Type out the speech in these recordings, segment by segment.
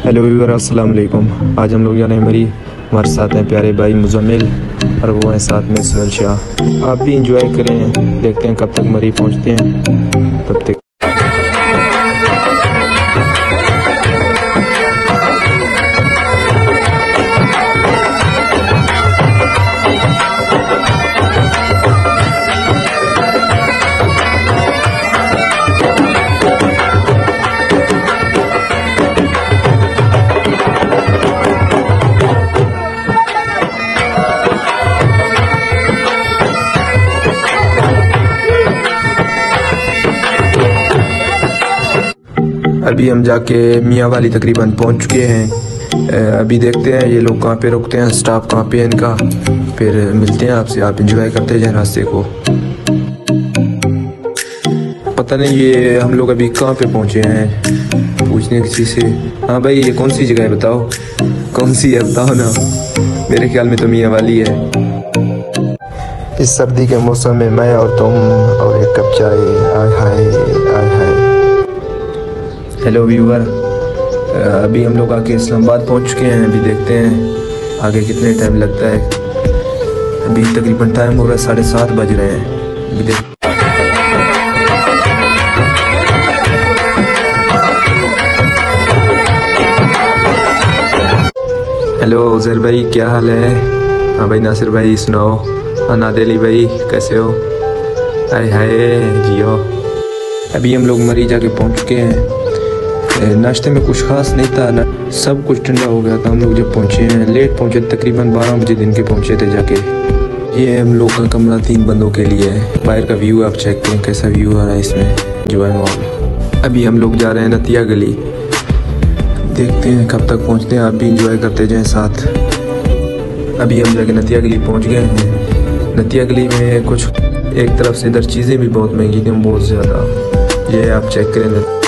Hello viewer, अस्सलाम वालेकुम। आज हम लोग जा रहे हैं मरी। हमारे साथ हैं प्यारे भाई मुजम्मिल और वो हैं साथ में सुहेल शाह। आप भी इंजॉय करें, देखते हैं कब तक मरी पहुंचते हैं। तब तक अभी हम जाके मियाँ वाली तकरीबन पहुंच चुके हैं। अभी देखते हैं ये लोग कहाँ पे रुकते हैं, स्टाफ कहाँ पे है इनका, फिर मिलते हैं आपसे। आप इंजॉय करते जाएं रास्ते को। पता नहीं ये हम लोग अभी कहाँ पे पहुंचे हैं, पूछने किसी से। हाँ भाई, ये कौन सी जगह है बताओ, कौन सी है बताओ ना। मेरे ख्याल में तो मियाँ वाली है। इस सर्दी के मौसम में मैं और तुम और एक कप चाय, आय हाय आय हाय। हेलो व्यूअर, अभी हम लोग आके इस्लामाबाद पहुंच चुके हैं। अभी देखते हैं आगे कितने टाइम लगता है। अभी तकरीबन टाइम हो रहा है 7:30 बज रहे हैं। अभी देख हेलो उजैर भाई, क्या हाल है? हाँ भाई नासिर भाई सुनाओ। हाँ नादेली भाई कैसे हो? हाय हाय जियो। अभी हम लोग मरी जाके पहुंच चुके हैं। नाश्ते में कुछ खास नहीं था ना, सब कुछ ठंडा हो गया था। हम लोग जब पहुंचे हैं, लेट पहुंचे, तकरीबन 12 बजे दिन के पहुंचे थे जाके। ये हम लोग का कमरा 3 बंदों के लिए है। बाहर का व्यू आप चेक करें, कैसा व्यू आ रहा है इसमें, जो है मॉल। अभी हम लोग जा रहे हैं नतिया गली, देखते हैं कब तक पहुंचते हैं। आप भी इंजॉय करते जाएं साथ। अभी हम जाके नतिया गली पहुँच गए हैं। नतिया गली में कुछ एक तरफ से इधर चीज़ें भी बहुत महंगी थी, बहुत ज़्यादा। ये आप चेक करें।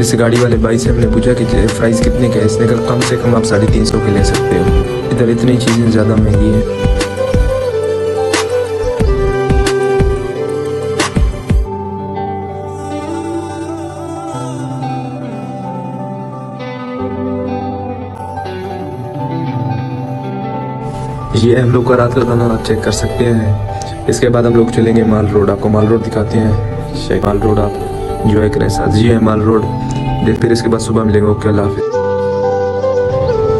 इस गाड़ी वाले भाई से हमने पूछा कि प्राइस कितने का है। इसने कहा कम से कम आप 350 के ले सकते हो। इधर इतनी चीज़ें ज़्यादा महंगी हैं। ये हम लोग का रात का खाना आप चेक कर सकते हैं। इसके बाद हम लोग चलेंगे माल रोड। आपको माल रोड दिखाते हैं। माल रोड आप इंजॉय करें साथ। ये है माल रोड। फिर इसके बाद सुबह मिलेंगे। ओके अल्लाह हाफिज़।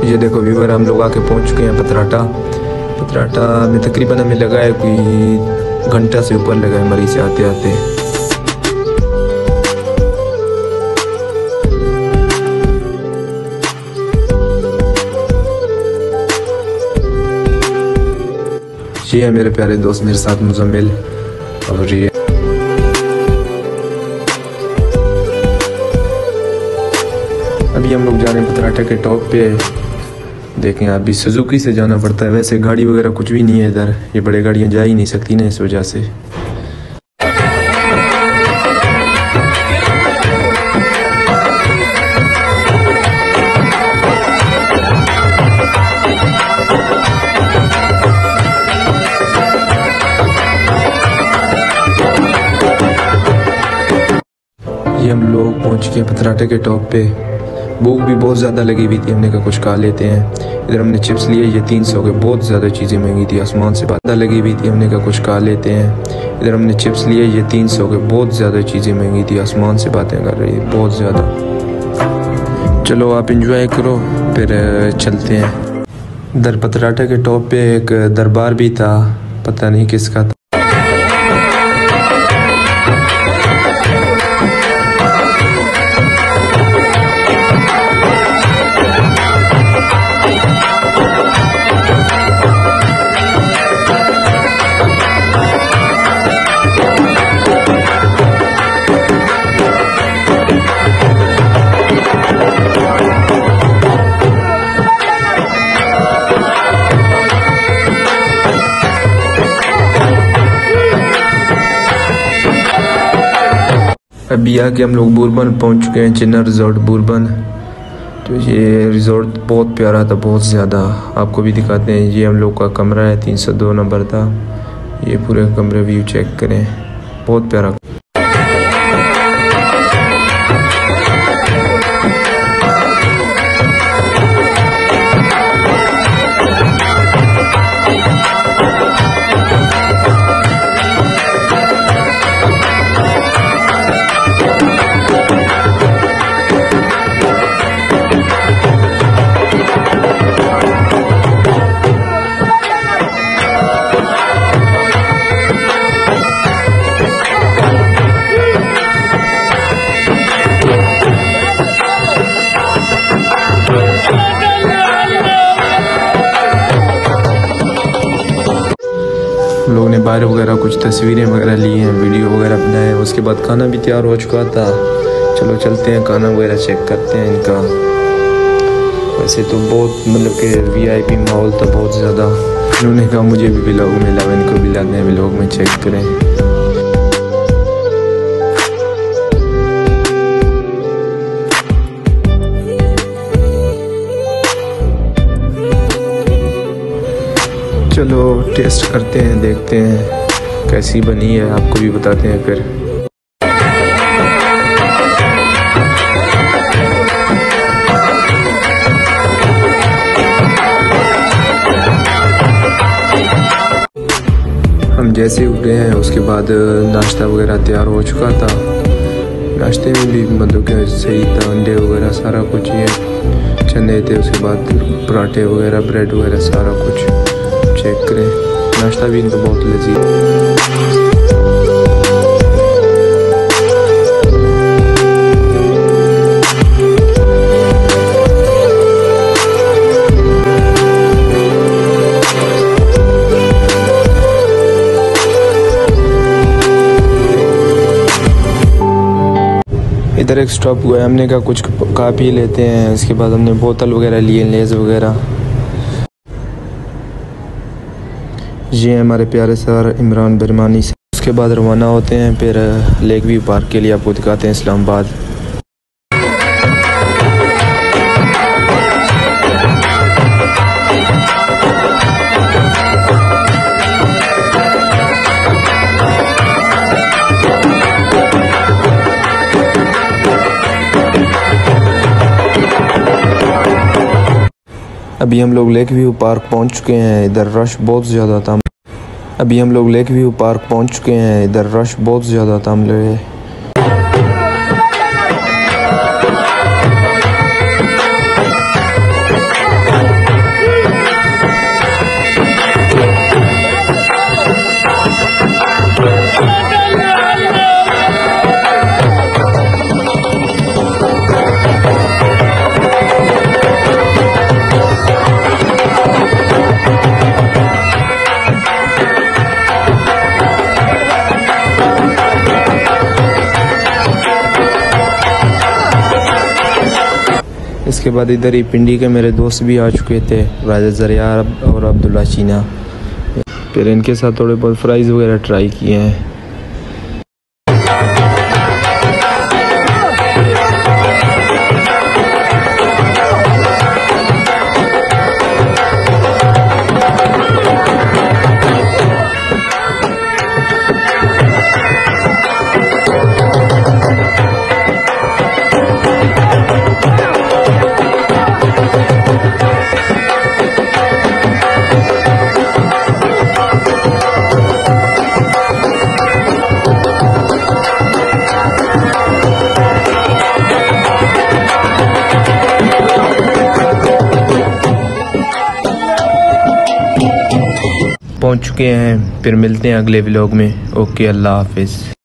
ये देखो व्यूअर, हम लोग आके पहुंच चुके हैं पतराटा। पतराटा में तकरीबन हमें लगा है कोई घंटा से ऊपर लगा है मरी से आते आते। ये है मेरे प्यारे दोस्त मेरे साथ मुजम्मिल। और ये अभी हम लोग जा रहे हैं पतराटा के टॉप पे। देखें अभी सुजुकी से जाना पड़ता है, वैसे गाड़ी वगैरह कुछ भी नहीं है इधर। ये बड़े गाड़ियाँ जा ही नहीं सकती ना, इस वजह से। ये हम लोग पहुँच गए पतराटे के टॉप पे। भूख भी बहुत ज़्यादा लगी हुई थी, हमने कहा कुछ खा लेते हैं। इधर हमने चिप्स लिए, ये 300 के, बहुत ज़्यादा चीज़ें महंगी थी, आसमान से बात लगी हुई थी। हमने कहा कुछ खा लेते हैं। इधर हमने चिप्स लिए, ये 300 के, बहुत ज़्यादा चीज़ें महंगी थी, आसमान से बातें कर रही है, बहुत ज़्यादा। चलो आप इंजॉय करो, फिर चलते हैं। इधर पतराटा के टॉप पे एक दरबार भी था, पता नहीं किसका था। अभी आके हम लोग बुरबन पहुंच चुके हैं, चिन्ना रिजॉर्ट बुरबन। तो ये रिजॉर्ट बहुत प्यारा था, बहुत ज़्यादा। आपको भी दिखाते हैं। ये हम लोग का कमरा है, 302 नंबर था। ये पूरे कमरे व्यू चेक करें। बहुत प्यारा। लोगों ने बाहर वगैरह कुछ तस्वीरें वगैरह ली हैं, वीडियो वगैरह बनाए। उसके बाद खाना भी तैयार हो चुका था। चलो चलते हैं, खाना वगैरह चेक करते हैं इनका। वैसे तो बहुत मतलब कि VIP माहौल था बहुत ज़्यादा। उन्होंने कहा मुझे भी व्लॉग मिला, इनको भी लाते हैं व्लॉग में, चेक करें। चलो टेस्ट करते हैं, देखते हैं कैसी बनी है, आपको भी बताते हैं फिर। हम जैसे ही उठे हैं उसके बाद नाश्ता वगैरह तैयार हो चुका था। नाश्ते में भी मतलब कि सही था, अंडे वगैरह सारा कुछ, ये चने थे, उसके बाद पराठे वगैरह, ब्रेड वगैरह सारा कुछ। चेक करें, नाश्ता भी इनका बहुत लजीज। इधर एक स्टॉप हुआ है, हमने कहा कुछ खा पी लेते हैं। इसके बाद हमने बोतल वगैरह लिए, लेज वगैरह। ये हमारे प्यारे सर इमरान बरमानी से। उसके बाद रवाना होते हैं फिर लेक व्यू पार्क के लिए, आपको दिखाते हैं इस्लामाबाद। अभी हम लोग लेक व्यू पार्क पहुंच चुके हैं। इधर रश बहुत ज़्यादा था। रश बहुत ज़्यादा था। हम लोग इसके बाद इधर ही पिंडी के मेरे दोस्त भी आ चुके थे, राजा जरिया और अब्दुल्ला चीना। फिर इनके साथ थोड़े बहुत फ्राइज़ वगैरह ट्राई किए हैं। पहुंच चुके हैं, फिर मिलते हैं अगले व्लॉग में। ओके, अल्लाह हाफिज़।